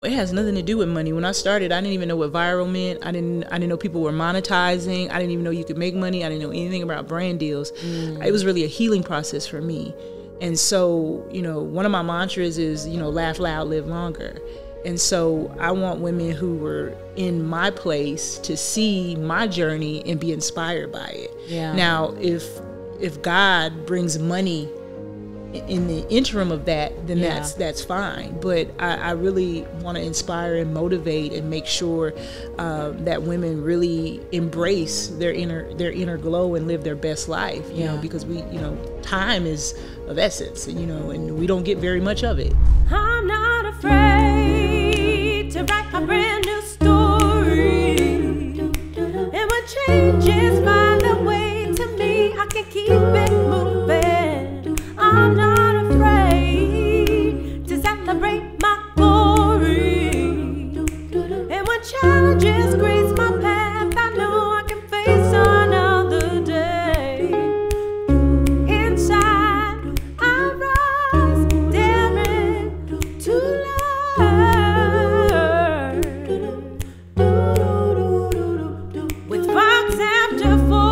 It has nothing to do with money. When I started, I didn't even know what viral meant. I didn't know people were monetizing. I didn't even know you could make money. I didn't know anything about brand deals. It was really a healing process for me. And so, you know, one of my mantras is, you know, laugh loud, live longer. And so I want women who were in my place to see my journey and be inspired by it. Yeah. Now, if God brings money in the interim of that, then that's fine. But I really want to inspire and motivate and make sure that women really embrace their inner glow and live their best life. You know, because time is of essence, and we don't get very much of it. I'm not afraid to write a brand new story, and what changes find a way to me. I can keep it moving. I'm not afraid to celebrate my glory, and when challenges grace my path, I know I can face another day. Inside, I rise, daring to learn. With Fox After 40.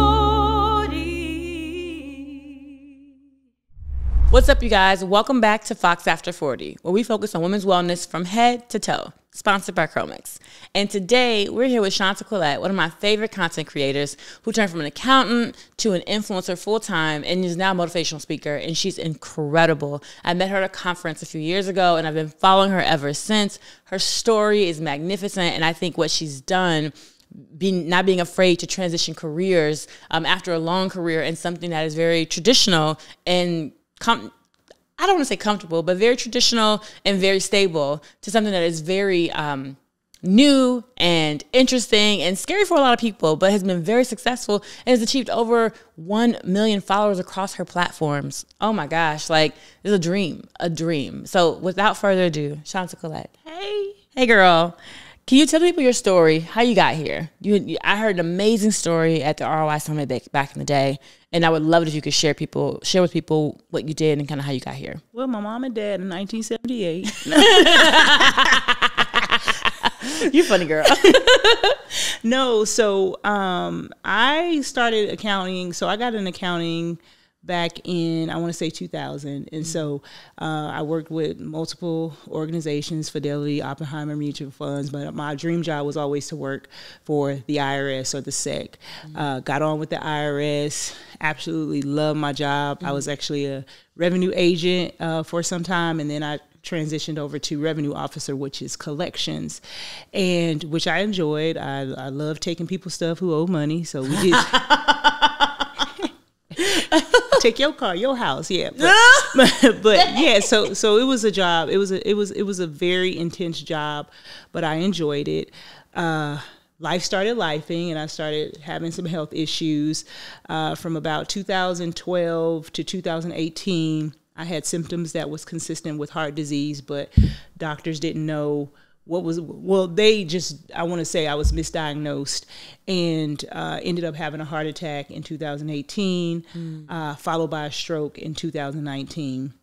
What's up, you guys? Welcome back to Fox After 40, where we focus on women's wellness from head to toe, sponsored by Chromix. And today, we're here with Shantaquilette, one of my favorite content creators, who turned from an accountant to an influencer full-time and is now a motivational speaker, and she's incredible. I met her at a conference a few years ago, and I've been following her ever since. Her story is magnificent, and I think what she's done, not being afraid to transition careers after a long career in something that is very traditional and I don't want to say comfortable, but very traditional and very stable, to something that is very new and interesting and scary for a lot of people, but has been very successful and has achieved over 1 million followers across her platforms. Oh my gosh, like, it's a dream. So without further ado, Shantaquilette. Hey girl. Can you tell people your story, how you got here? I heard an amazing story at the ROI Summit back in the day, and I would love it if you could share with people what you did and kind of how you got here. Well, my mom and dad in 1978. You're funny, girl. No, so I started accounting. So I got in accounting back in, I want to say 2000. And so I worked with multiple organizations, Fidelity, Oppenheimer Mutual Funds, but my dream job was always to work for the IRS or the SEC. Got on with the IRS, absolutely loved my job. I was actually a revenue agent for some time, and then I transitioned over to revenue officer, which is collections, and which I enjoyed. I love taking people's stuff who owe money, so we did. Take your car, your house, yeah. But yeah, so it was a job. It was a very intense job, but I enjoyed it. Life started lifing, and I started having some health issues. From about 2012 to 2018, I had symptoms that was consistent with heart disease, but doctors didn't know what was, I want to say I was misdiagnosed, and ended up having a heart attack in 2018, followed by a stroke in 2019.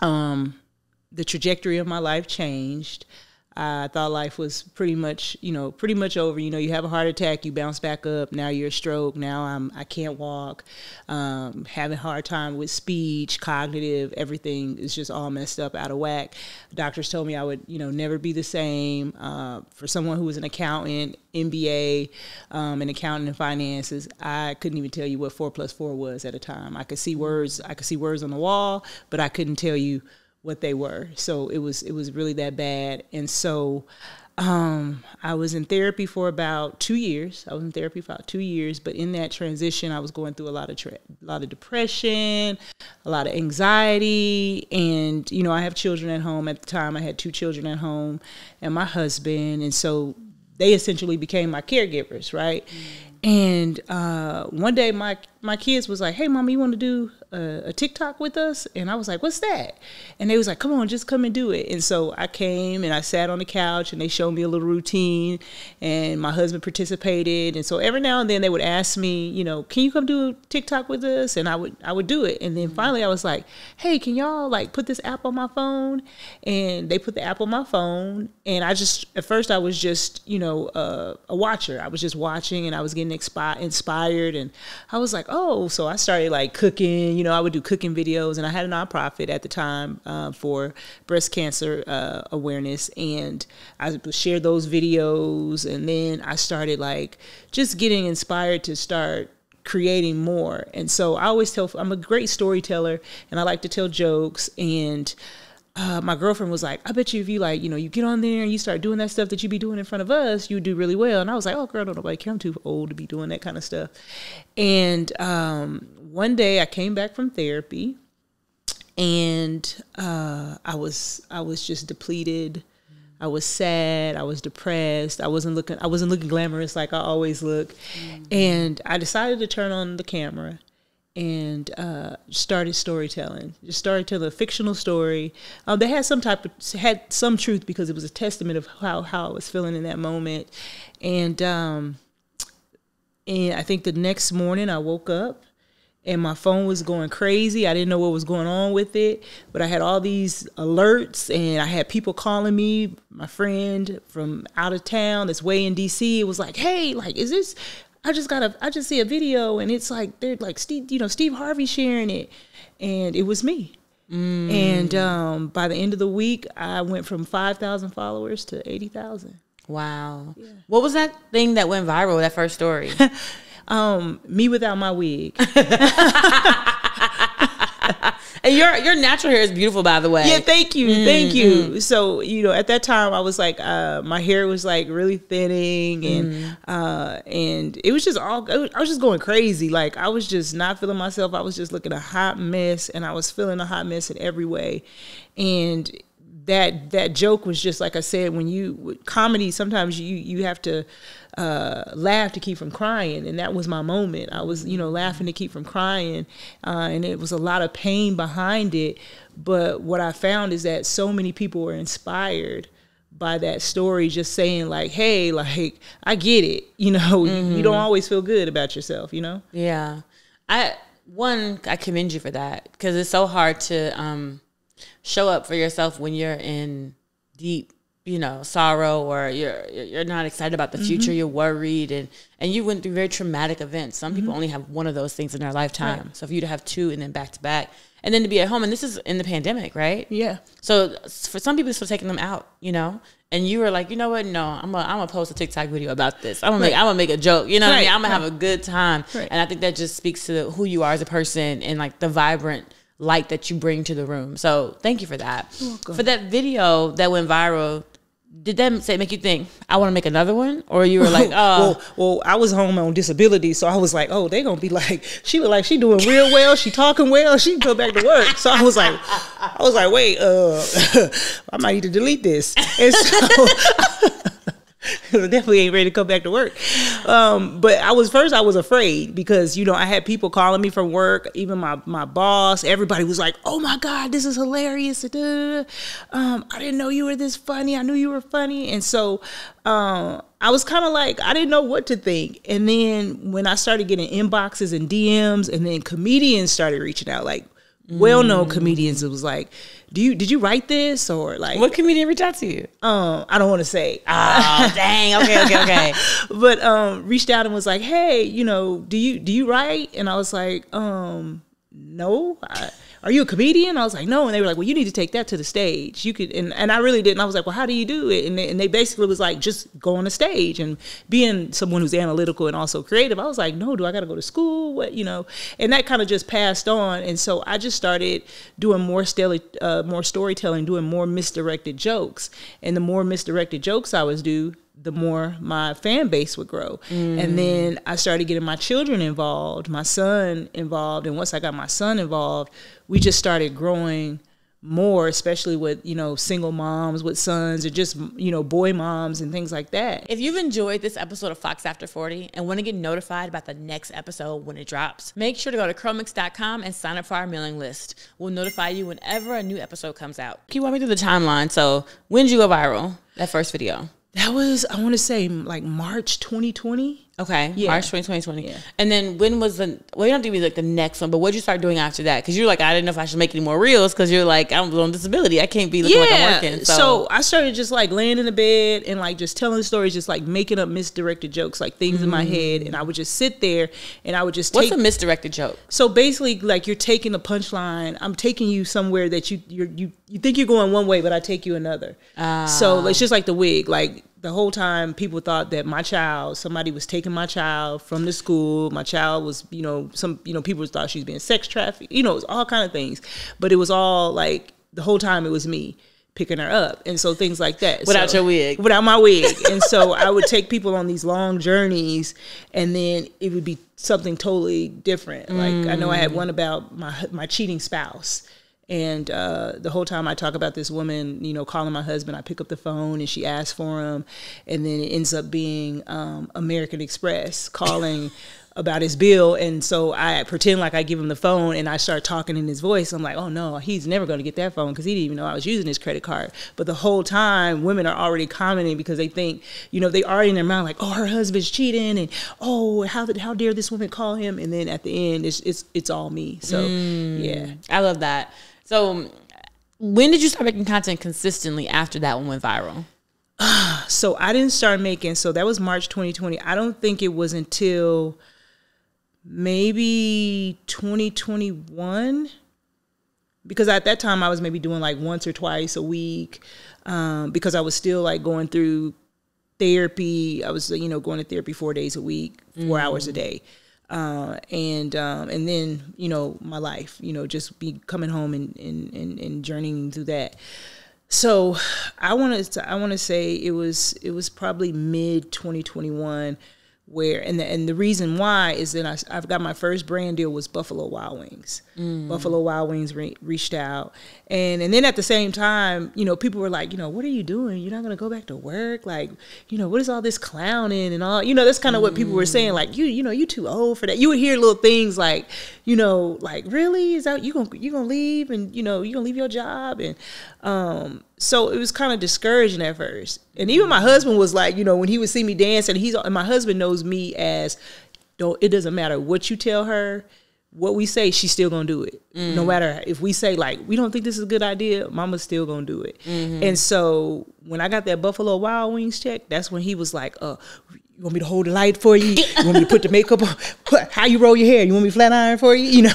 The trajectory of my life changed. I thought life was pretty much over. You have a heart attack, you bounce back up. Now you're a stroke. Now I can't walk. Having a hard time with speech, cognitive, everything is just all messed up, out of whack. Doctors told me I would, never be the same. For someone who was an accountant, MBA, an accountant in finances, I couldn't even tell you what 4 + 4 was at a time. I could see words on the wall, but I couldn't tell you what they were. So it was really that bad. And so I was in therapy for about 2 years. But in that transition, I was going through a lot of depression, a lot of anxiety. And, I have children at home. At the time, I had 2 children at home and my husband. And so they essentially became my caregivers, right? And one day my kids was like, hey, Mama, you want to do a TikTok with us? And I was like, what's that? And they was like, come on, just come and do it. And so I came and I sat on the couch and they showed me a little routine and my husband participated. And so every now and then they would ask me, you know, can you come do a TikTok with us? And I would do it. And then finally I was like, hey, can y'all like put this app on my phone? And they put the app on my phone. And at first I was just, you know, a watcher. I was just watching and I was getting inspired. And I was like, oh, so I started like cooking. You know, I would do cooking videos, and I had a nonprofit at the time for breast cancer awareness, and I shared those videos, and then I started like just getting inspired to start creating more. And so I always tell, I'm a great storyteller, and I like to tell jokes, and my girlfriend was like, I bet you if you like, you know, you get on there and you start doing that stuff that you be doing in front of us, you do really well. And I was like, oh, girl, don't nobody care. I'm too old to be doing that kind of stuff. And one day I came back from therapy, and I was just depleted. I was sad. I was depressed. I wasn't looking glamorous like I always look. And I decided to turn on the camera and started storytelling. Just started telling a fictional story that had some truth, because it was a testament of how I was feeling in that moment. And I think the next morning I woke up and my phone was going crazy. I didn't know what was going on with it, but I had all these alerts, and I had people calling me. My friend from out of town that's way in DC, it was like, hey, like, is this, I just see a video, and it's like, they're like, Steve Harvey sharing it. And it was me. And by the end of the week, I went from 5,000 followers to 80,000. Wow. Yeah. What was that thing that went viral, that first story? Me without my wig. And your natural hair is beautiful, by the way. Yeah, thank you. Thank you. So, you know, at that time I was like, my hair was like really thinning, and it was just I was just going crazy. Like, I was just not feeling myself. I was just looking a hot mess, and I was feeling a hot mess in every way. And that joke was just, like I said, with comedy, sometimes you have to laugh to keep from crying, and that was my moment. I was, you know, laughing to keep from crying, and it was a lot of pain behind it. But what I found is that so many people were inspired by that story, just saying like, hey, like, I get it, you know. You don't always feel good about yourself, you know. Yeah, I commend you for that, because it's so hard to show up for yourself when you're in deep, you know, sorrow, or you're not excited about the future. You're worried, and you went through very traumatic events. Some people only have one of those things in their lifetime. Right. So for you to have two, and then back to back, and then to be at home, and this is in the pandemic, right? Yeah. So for some people, it's for taking them out, you know. And you were like, you know what? No, I'm gonna post a TikTok video about this. I'm gonna make a joke. You know what I mean? I'm gonna have a good time. Right. And I think that just speaks to who you are as a person, and like the vibrant light that you bring to the room. So thank you for that. You're welcome. For that video that went viral, did that make you think, I want to make another one? Or you were like, oh. Well, I was home on disability, so I was like, oh, they gonna be like, she look like she doing real well, she talking well, she can go back to work. So I was like, wait, I might need to delete this. And so I definitely ain't ready to come back to work. But I was afraid, because, you know, I had people calling me from work, even my boss, everybody was like, oh my God, this is hilarious. I didn't know you were this funny. I knew you were funny. And so I was kind of like, I didn't know what to think. And then when I started getting inboxes and DMs, and then comedians started reaching out, like well-known comedians, it was like, did you write this? Or like, what comedian reached out to you? I don't want to say. Oh, dang. Okay. But reached out and was like, hey, you know, do you write? And I was like, no. Are you a comedian? I was like, no. And they were like, well, you need to take that to the stage. You could, and I really didn't. I was like, well, how do you do it? And they basically was like, just go on the stage. And being someone who's analytical and also creative, I was like, no, do I got to go to school? What, you know? And that kind of just passed on. And so I just started doing more storytelling, doing more misdirected jokes. And the more misdirected jokes I was do, the more my fan base would grow. And then I started getting my children involved, my son involved. And once I got my son involved, we just started growing more, especially with, single moms with sons or just, boy moms and things like that. If you've enjoyed this episode of Fox After 40 and want to get notified about the next episode when it drops, make sure to go to chromix.com and sign up for our mailing list. We'll notify you whenever a new episode comes out. Can you walk me through the timeline? So when did you go viral, that first video? That was, I want to say, like March 2020. Okay, Yeah. March 2020. Yeah. And then when was you don't have to be like the next one, but what did you start doing after that? Because you're like, I didn't know if I should make any more reels because you're like, I'm on disability. I can't be looking like I'm working. So I started just like laying in the bed and like just telling stories, just like making up misdirected jokes, like things in my head. And I would just sit there and I would just What's a misdirected joke? So basically, like you're taking the punchline. I'm taking you somewhere that you think you're going one way, but I take you another. So it's just like the wig. Like the whole time people thought that somebody was taking my child from the school. My child was, people thought she was being sex trafficked. It was all kind of things. But it was all like the whole time it was me picking her up. And so things like that. Without your wig. Without my wig. And so I would take people on these long journeys and then it would be something totally different. Like I know I had one about my cheating spouse. And the whole time I talk about this woman, calling my husband, I pick up the phone and she asks for him. And then it ends up being American Express calling about his bill. And so I pretend like I give him the phone and I start talking in his voice. I'm like, oh no, he's never going to get that phone because he didn't even know I was using his credit card. But the whole time women are already commenting because they think, they already in their mind like, oh, her husband's cheating. And oh, how dare this woman call him? And then at the end, it's all me. So yeah. I love that. So when did you start making content consistently after that one went viral? So I didn't start making, so that was March 2020. I don't think it was until maybe 2021, because at that time I was maybe doing like once or twice a week, because I was still like going through therapy. I was, going to therapy 4 days a week, 4 hours a day. And then, my life, just be coming home and journeying through that. So I want to say it was probably mid 2021 where, and the reason why is that I've got my first brand deal was Buffalo Wild Wings. Buffalo Wild Wings reached out. And then at the same time, people were like, what are you doing? You're not going to go back to work? Like, what is all this clowning and all? That's kind of what people were saying. Like, you too old for that. You would hear little things like, like, really? Is that you gonna leave and, you gonna leave your job? And so it was kind of discouraging at first. And even my husband was like, when he would see me dancing, and my husband knows me as, it doesn't matter what you tell her, what we say, she's still gonna do it. No matter if we say like, we don't think this is a good idea, mama's still gonna do it. And so when I got that Buffalo Wild Wings check, that's when he was like, you want me to hold the light for you? You want me to put the makeup on? How you roll your hair? You want me to flat iron for you?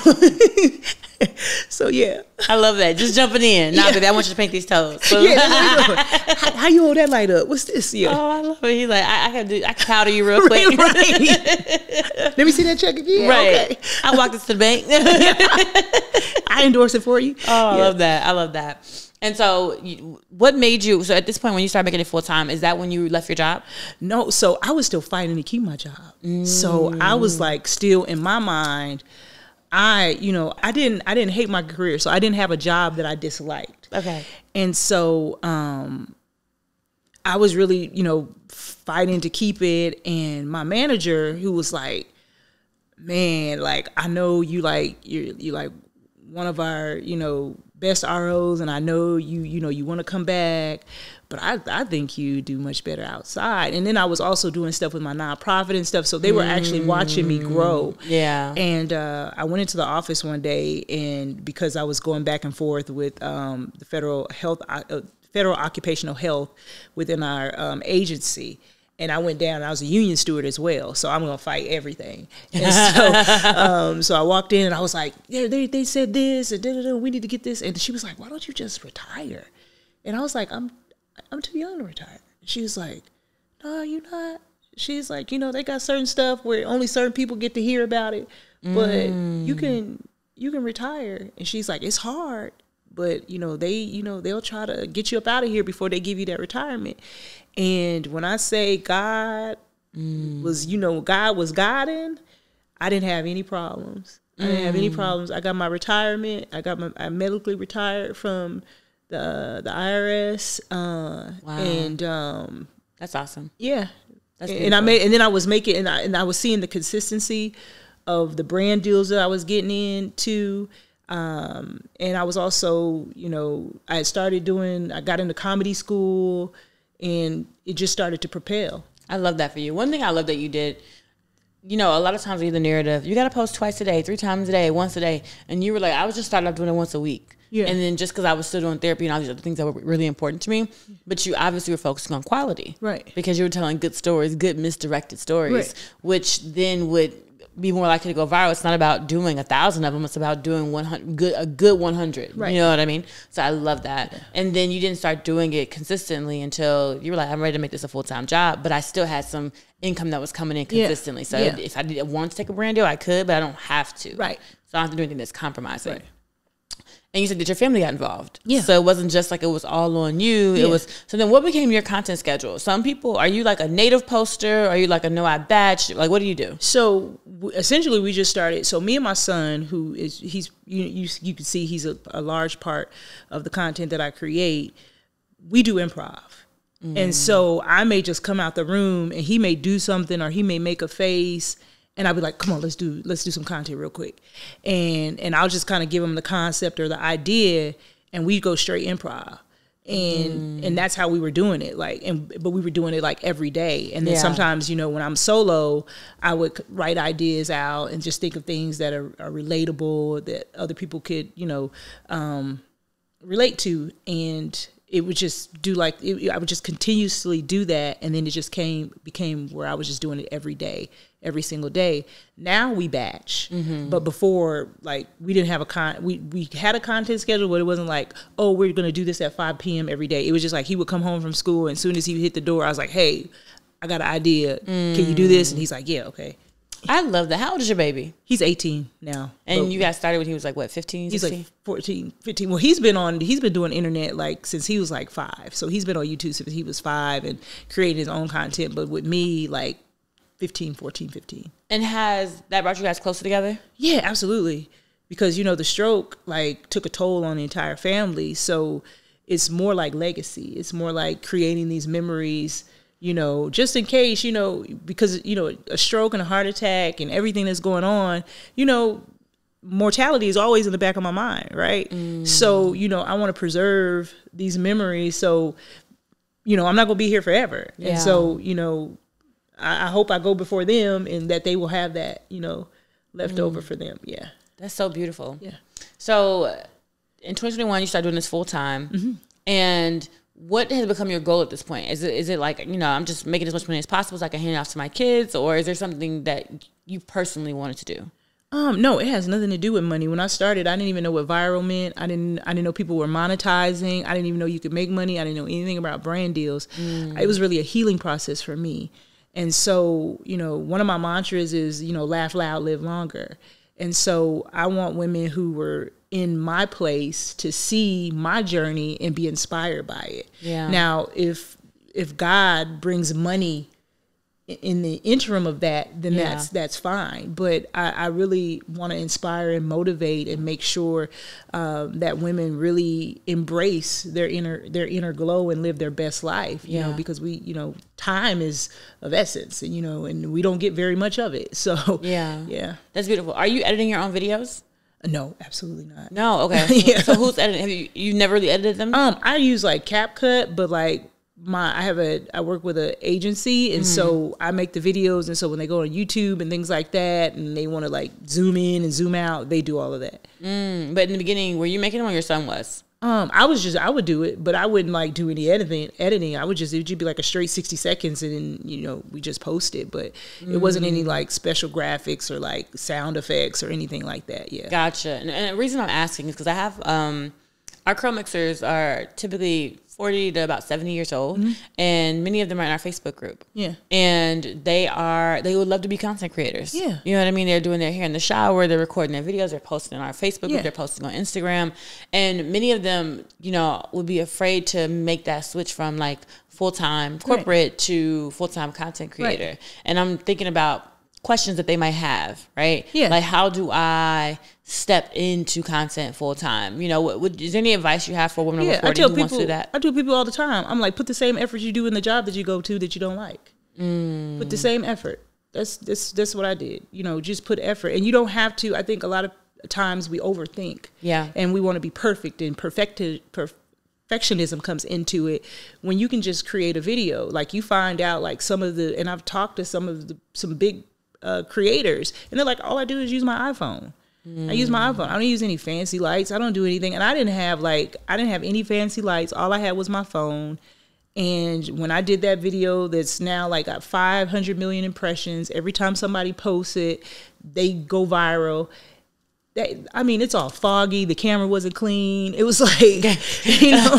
So yeah, I love that. Just jumping in. Nah, baby, I want you to paint these toes. So, yeah, how you hold that light up? What's this? Yeah. Oh, I love it. He's like, I can powder you real quick. Right. Let me see that check again. Right. Okay. I walked this to the bank. I endorse it for you. Oh, I love that. I love that. And so what made you, so at this point when you started making it full time, is that when you left your job? No, so I was still fighting to keep my job. So I was like still in my mind, I didn't hate my career. So I didn't have a job that I disliked. Okay. And so I was really, fighting to keep it. And my manager, who was like, man, like, I know you're like one of our, best ROs, and I know you want to come back, but I think you do much better outside. And then I was also doing stuff with my nonprofit and stuff, so they were actually watching me grow. Yeah. And I went into the office one day, and because I was going back and forth with the federal occupational health within our agency. And I went down, and I was a union steward as well, so I'm going to fight everything. And so I walked in, and I was like, yeah, they said this, and we need to get this. And she was like, why don't you just retire? And I was like, I'm too young to retire. She was like, no, you're not. She's like, they got certain stuff where only certain people get to hear about it, but you can retire. And she's like, it's hard, but they'll try to get you up out of here before they give you that retirement. And when I say God was, God was guiding, I didn't have any problems. I didn't have any problems. I got my retirement. I medically retired from the IRS. Wow. And that's awesome. Yeah. That's and then I was making, and I was seeing the consistency of the brand deals that I was getting into. And I was also, I got into comedy school, and it just started to propel. I love that for you. One thing I love that you did, a lot of times we have the narrative, you got to post twice a day, 3 times a day, once a day. And you were like, I was just started off doing it once a week. Yeah. And then just because I was still doing therapy and all these other things that were really important to me, but you obviously were focusing on quality. Right. Because you were telling good stories, good misdirected stories, right. which then would be more likely to go viral. It's not about doing 1,000 of them. It's about doing a good 100. Right. You know what I mean? So I love that. Yeah. And then you didn't start doing it consistently until you were like, I'm ready to make this a full-time job. But I still had some income that was coming in consistently. So if I want to take a brand deal, I could, but I don't have to. Right. So I don't have to do anything that's compromising. Right. And you said that your family got involved. Yeah. So it wasn't just like it was all on you. Yeah. It was. So then what became your content schedule? Some people, are you like a native poster? Are you like a no I batch? Like, what do you do? So essentially we just started. So me and my son, you can see he's a large part of the content that I create. We do improv. And so I may just come out the room and he may do something, or he may make a face, and I'll be like, come on, let's do some content real quick. And I'll just kind of give him the concept or the idea, and we go straight improv. And that's how we were doing it. But we were doing it like every day. And then sometimes, when I'm solo, I would write ideas out and just think of things that are relatable, that other people could, relate to. And it would just I would just continuously do that. And then it just became where I was just doing it every day, every single day. Now we batch, but before, we didn't have we had a content schedule, but it wasn't like, oh, we're going to do this at 5 p.m. every day. It was just like, he would come home from school, and as soon as he hit the door, I was like, hey, I got an idea. Can you do this? And he's like, yeah, okay. I love that. How old is your baby? He's 18 now. And you guys started when he was like, what, 15, 16? He's like 14, 15. Well, he's been doing internet since he was like 5. So he's been on YouTube since he was 5 and creating his own content. But with me, 14, 15. And has that brought you guys closer together? Yeah, absolutely. Because, the stroke took a toll on the entire family. So it's more like legacy. It's more like creating these memories, just in case, because, a stroke and a heart attack and everything that's going on, mortality is always in the back of my mind, right? So, I want to preserve these memories. So, I'm not going to be here forever. Yeah. And so, I hope I go before them and that they will have that, left over for them. Yeah. That's so beautiful. Yeah. So in 2021, you started doing this full time. And what has become your goal at this point? Is it like, I'm just making as much money as possible so I can hand it off to my kids? Or is there something that you personally wanted to do? No, it has nothing to do with money. When I started, I didn't even know what viral meant. I didn't know people were monetizing. I didn't even know you could make money. I didn't know anything about brand deals. It was really a healing process for me. And so, one of my mantras is, laugh loud, live longer. And so I want women who were in my place to see my journey and be inspired by it. Yeah. Now, if God brings money in the interim of that, then that's fine. But I really want to inspire and motivate and make sure that women really embrace their inner glow and live their best life. You know, because time is of essence, and and we don't get very much of it. So yeah, that's beautiful. Are you editing your own videos? No, absolutely not. No, okay. So who's editing? Have you never really edited them? I use CapCut, but I work with an agency, and so I make the videos, and so when they go on YouTube and things like that, and they want to zoom in and zoom out, they do all of that. But in the beginning, were you making them, or your son was? I would do it, but I wouldn't do any editing. It would just be a straight 60 seconds, and then we just post it. But it wasn't any special graphics or sound effects or anything like that. Yeah, gotcha. And the reason I'm asking is because I have our curl mixers are typically 40 to about 70 years old, and many of them are in our Facebook group. Yeah. And they would love to be content creators. Yeah. You know what I mean? They're doing their hair in the shower, they're recording their videos, they're posting on our Facebook group, they're posting on Instagram. And many of them, would be afraid to make that switch from full-time corporate to full-time content creator. Right. And I'm thinking about questions that they might have, right? Yeah. Like, how do I step into content full time? You know, is there any advice you have for women over 40 who wants to do that? I tell people all the time. I'm like, put the same effort you do in the job that you go to that you don't like. Put the same effort. That's what I did. You know, just put effort. And you don't have to. I think a lot of times we overthink. Yeah. And we want to be perfect, and perfectionism comes into it when you can just create a video. Like, you find out, like, and I've talked to some big creators, and they're like, all I do is use my iPhone. I use my iPhone. I don't use any fancy lights. I don't do anything. And I didn't have any fancy lights. All I had was my phone. And when I did that video that's now like got 500 million impressions, every time somebody posts it, they go viral. It's all foggy. The camera wasn't clean. It was like, you know,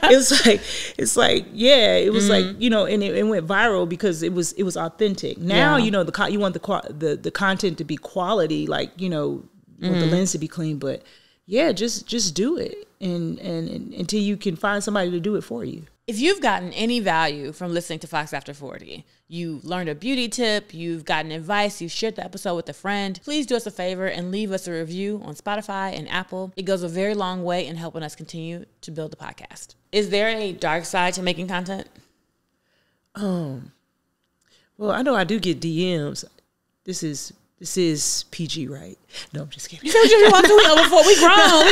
it's like, yeah, it was like, you know, and it went viral because it was authentic. Now, you know, you want the content to be quality, like, you know, you want the lens to be clean, but yeah, just do it. And until you can find somebody to do it for you. If you've gotten any value from listening to Fox After 40, you learned a beauty tip, you've gotten advice, you shared the episode with a friend, please do us a favor and leave us a review on Spotify and Apple. It goes a very long way in helping us continue to build the podcast. Is there a dark side to making content? Well, I know I do get DMs. This is PG, right? No, I'm just kidding. You said you want to. We over 40. We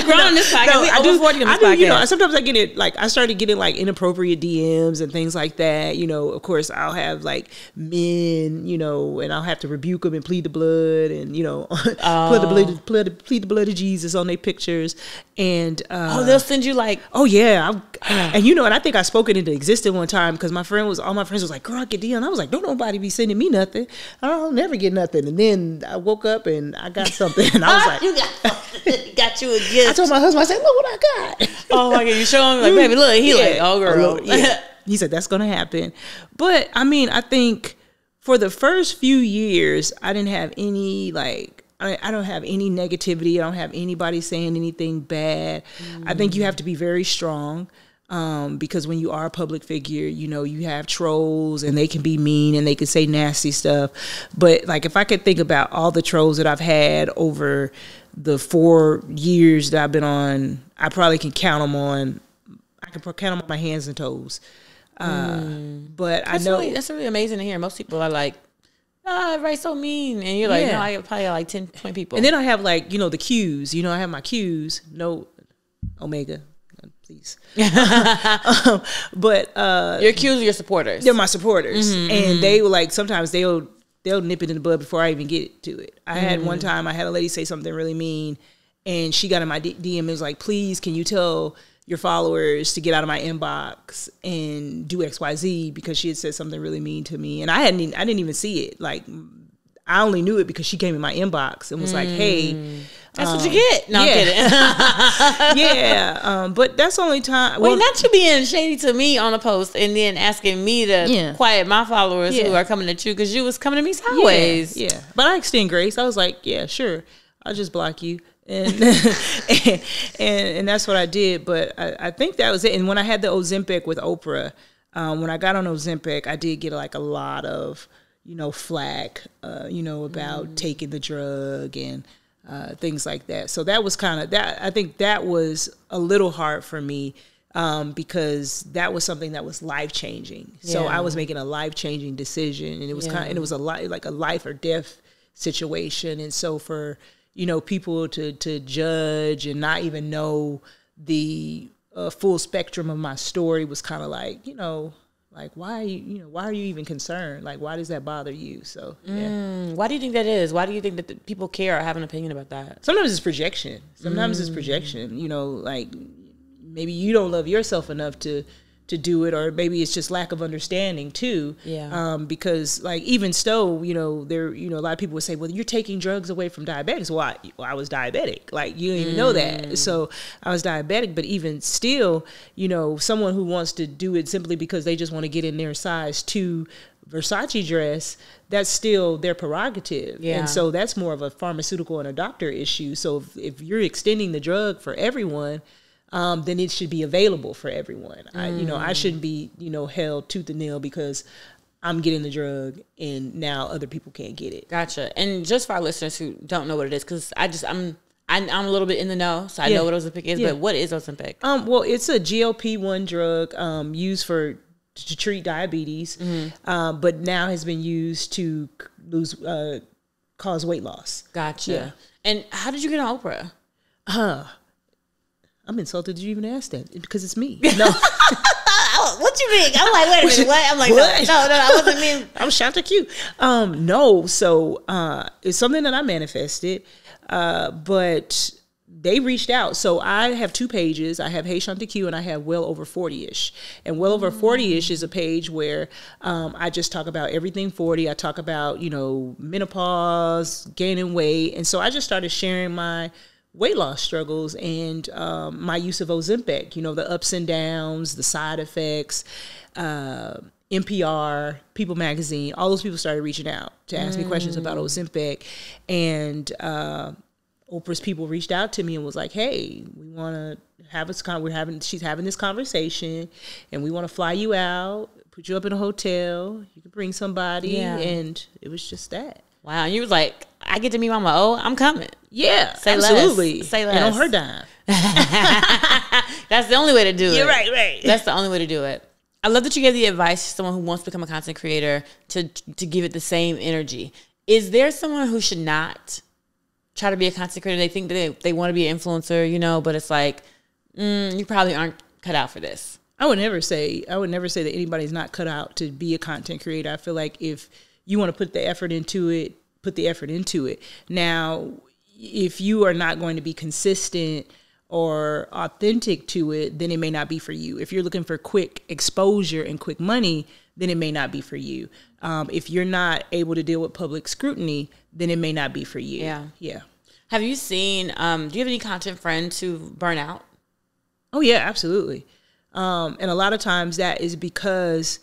grown in this podcast. No, we over 40 in this podcast. You know, sometimes I get it, like, I started getting like inappropriate DMs and things like that. You know, of course, I'll have like men, you know, and I'll have to rebuke them and plead the blood, and, you know, plead the blood of Jesus on their pictures. And they'll send you like, oh yeah, and you know, and I think I spoke it into existence one time because all my friends was like, girl, I get DM. And I was like, don't nobody be sending me nothing. I'll never get nothing. And then I woke up and I got something. And I was like, you got you a gift. I told my husband, I said, look what I got. Oh my God, you show him like, baby, look. He like, oh girl. Yeah. He said, that's going to happen. But I mean, I think for the first few years, I didn't have any, like, I don't have any negativity. I don't have anybody saying anything bad. I think you have to be very strong. Because when you are a public figure, you know, you have trolls and they can be mean and they can say nasty stuff. But like, if I could think about all the trolls that I've had over the 4 years that I've been on, I probably can count them on my hands and toes. But I know that's really amazing to hear. Most people are like, oh, everybody's so mean. And you're like, no, I probably have like 10, 20 people. And then I have, like, you know, the Qs. You know, I have my Qs. No, Omega. Please. But your Qs are your supporters. They're my supporters. And they were like, sometimes they'll nip it in the bud before I even get to it. I had one time, I had a lady say something really mean, and she got in my DM and was like, please, can you tell your followers to get out of my inbox and do XYZ, because she had said something really mean to me. And I didn't even see it. Like, I only knew it because she came in my inbox and was like, hey, that's what you get. No, I'm kidding. Yeah. But that's the only time. Wait, not you being shady to me on a post and then asking me to quiet my followers who are coming at you, because you was coming to me sideways. Yeah. But I extend grace. I was like, yeah, sure. I'll just block you. And and that's what I did. But I think that was it. And when I had the Ozempic with Oprah, when I got on Ozempic, I did get like a lot of, you know, flack, you know, about taking the drug and things like that. So that was kind of that. I think that was a little hard for me because that was something that was life changing. So I was making a life changing decision, and it was and it was like a life or death situation. And so for, you know, people to judge and not even know the full spectrum of my story was kind of like, you know, like, why are you even concerned? Like, why does that bother you? So, yeah. Why do you think that is? Why do you think that people care or have an opinion about that? Sometimes it's projection. You know, like, maybe you don't love yourself enough to do it, or maybe it's just lack of understanding too. Yeah. Because like, even still, you know, a lot of people would say, well, you're taking drugs away from diabetics. Well, I was diabetic. Like, you don't even know that. So I was diabetic, but even still, you know, someone who wants to do it simply because they just want to get in their size 2 Versace dress, that's still their prerogative. Yeah. And so that's more of a pharmaceutical and a doctor issue. So if you're extending the drug for everyone, then it should be available for everyone. I shouldn't be, you know, held tooth and nail because I'm getting the drug, and now other people can't get it. Gotcha. And just for our listeners who don't know what it is, because I'm a little bit in the know, so I know what Ozempic is. But what is Ozempic? Well, it's a GLP-1 drug used to treat diabetes, but now has been used to cause weight loss. Gotcha. Yeah. And how did you get on Oprah? I'm insulted that you even asked that because it's me. No. What you mean? I'm like, wait a minute, what? I'm like, no, I wasn't mean. I'm Shantaquilette. No, so it's something that I manifested, but they reached out. So I have 2 pages. I have Hey Shantaquilette and I have Well Over 40-ish. And Well Over 40-ish is a page where I just talk about everything 40. I talk about, menopause, gaining weight. And so I just started sharing my weight loss struggles and my use of Ozempic, the ups and downs, the side effects, NPR, People Magazine, all those people started reaching out to ask me questions about Ozempic. And Oprah's people reached out to me and was like, hey, we want to have she's having this conversation and we want to fly you out, put you up in a hotel, you can bring somebody. Yeah. And it was just that. Wow. And you was like, I get to meet Mama O, I'm coming. Yeah, Say absolutely. Less. Say less. And on her dime. That's the only way to do it. You're right. That's the only way to do it. I love that you gave the advice to someone who wants to become a content creator to give it the same energy. Is there someone who should not try to be a content creator? They think that they want to be an influencer, but it's like, you probably aren't cut out for this. I would never say that anybody's not cut out to be a content creator. I feel like if you want to put the effort into it, put the effort into it. Now, if you are not going to be consistent or authentic to it, then it may not be for you. If you're looking for quick exposure and quick money, then it may not be for you. If you're not able to deal with public scrutiny, then it may not be for you. Yeah. Have you seen, do you have any content friends who burn out? Oh, yeah, absolutely. And a lot of times that is because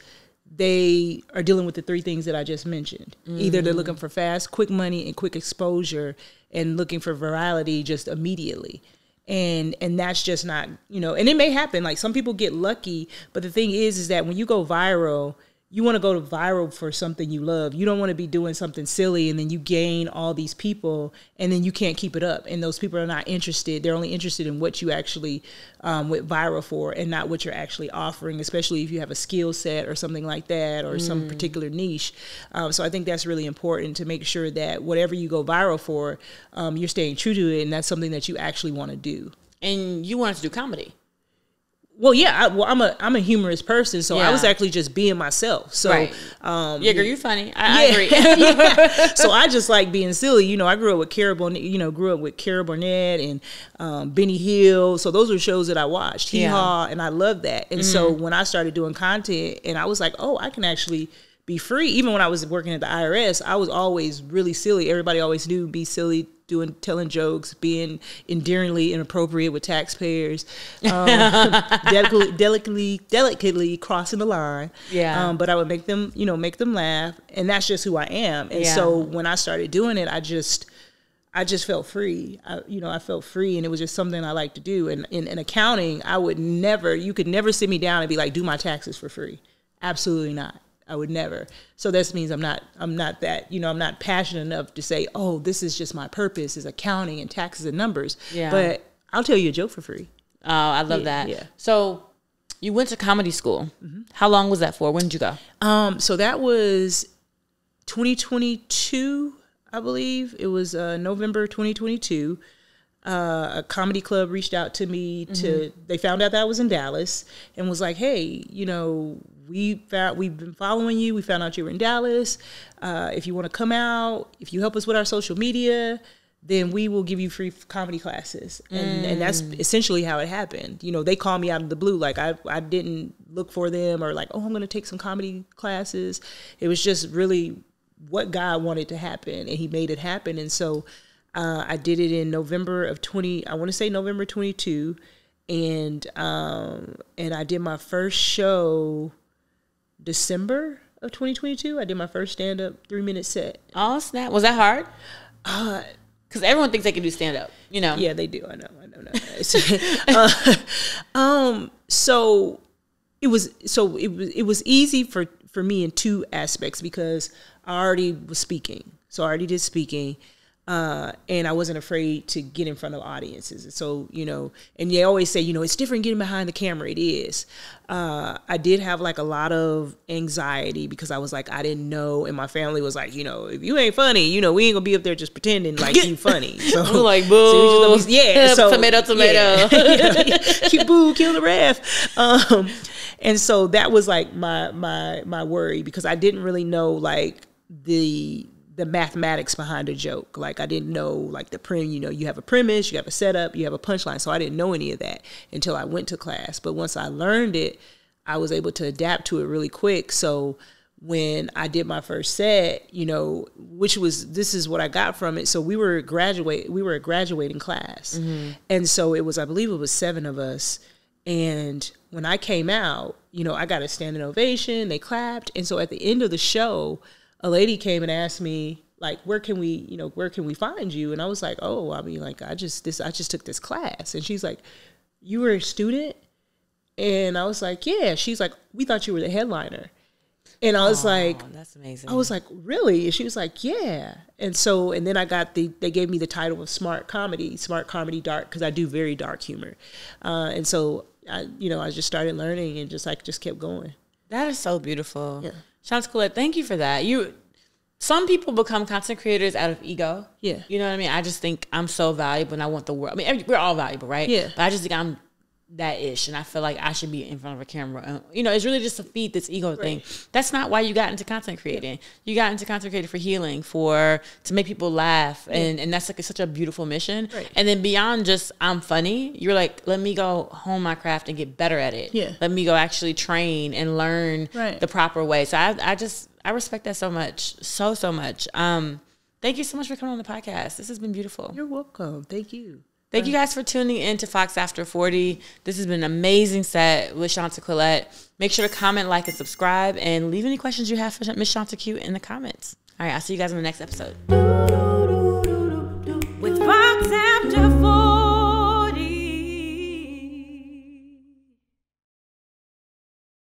they are dealing with the 3 things that I just mentioned. Either they're looking for fast, quick money and quick exposure and looking for virality just immediately. And that's just not, and it may happen. Like some people get lucky, but the thing is that when you go viral, you want to go viral for something you love. You don't want to be doing something silly and then you gain all these people and then you can't keep it up. And those people are not interested. They're only interested in what you actually went viral for and not what you're actually offering, especially if you have a skill set or something like that or some particular niche. So I think that's really important to make sure that whatever you go viral for, you're staying true to it. And that's something that you actually want to do. And you wanted to do comedy. Well, yeah, I'm a humorous person, so I was actually just being myself. So, right. Girl, you're funny. I agree. So I just like being silly. I grew up with Carol Burnett and Benny Hill. So those were shows that I watched. Hee Haw, and I loved that. And so when I started doing content, and I was like, oh, I can actually be free. Even when I was working at the IRS, I was always really silly. Everybody always knew be silly, telling jokes, being endearingly inappropriate with taxpayers, delicately crossing the line. Yeah. But I would make them laugh, and that's just who I am. And so when I started doing it, I just felt free. I felt free, and it was just something I like to do. And in accounting, you could never sit me down and be like, do my taxes for free. Absolutely not. I would never. So this means I'm not that, I'm not passionate enough to say, oh, this is just my purpose is accounting and taxes and numbers. Yeah. But I'll tell you a joke for free. Oh, I love that. Yeah. So you went to comedy school. Mm-hmm. How long was that for? When did you go? So that was 2022, I believe. It was November 2022. A comedy club reached out to me they found out that I was in Dallas and was like, hey, we've been following you. We found out you were in Dallas. If you want to come out, if you help us with our social media, then we will give you free comedy classes. And that's essentially how it happened. They called me out of the blue. Like I didn't look for them or like, oh, I'm going to take some comedy classes. It was just really what God wanted to happen, and he made it happen. And so I did it in November of 22. And I did my first show December of 2022. I did my first stand-up 3-minute set. Oh, snap. Was that hard? Because everyone thinks they can do stand-up, Yeah, they do. I know. So it was easy for me in two aspects, because I already was speaking. So I already did speaking. And I wasn't afraid to get in front of audiences. So, you know, and they always say, you know, it's different getting behind the camera. It is. I did have like a lot of anxiety, because I was like, I didn't know. And my family was like, you know, if you ain't funny, you know, we ain't gonna be up there just pretending like you funny. So I'm like, boo. So yeah. So tomato. Yeah. You boo, kill the ref. And so that was like my worry, because I didn't really know like the mathematics behind a joke. Like I didn't know like you know, you have a premise, you have a setup, you have a punchline. So I didn't know any of that until I went to class. But once I learned it, I was able to adapt to it really quick. So when I did my first set, you know, this is what I got from it. So we were a graduating class. Mm-hmm. And so I believe it was 7 of us. And when I came out, you know, I got a standing ovation, they clapped. And so at the end of the show, a lady came and asked me, like, where can we find you? And I was like, oh, I mean, like, I just took this class. And she's like, you were a student? And I was like, yeah. She's like, we thought you were the headliner. And I was like, that's amazing. I was like, really? And she was like, yeah. And then I got they gave me the title of smart comedy dark, because I do very dark humor. And so I just started learning and just kept going. That is so beautiful. Yeah. Shantaquilette, thank you for that. Some people become content creators out of ego. Yeah. You know what I mean? I just think I'm so valuable, and I want the world. I mean, we're all valuable, right? Yeah. But I just think I'm that ish, and I feel like I should be in front of a camera. You know, it's really just to feed this ego thing. That's not why you got into content creating. You got into content creating for healing, to make people laugh, and that's like such a beautiful mission. Right. And then beyond just I'm funny, you're like, let me go hone my craft and get better at it. Yeah. Let me go actually train and learn the proper way. So I respect that so much, so much. Thank you so much for coming on the podcast. This has been beautiful. You're welcome. Thank you. Thank you guys for tuning in to Fox After 40. This has been an amazing set with Shantaquilette. Make sure to comment, like, and subscribe, and leave any questions you have for Miss Shantaquilette in the comments. All right, I'll see you guys in the next episode.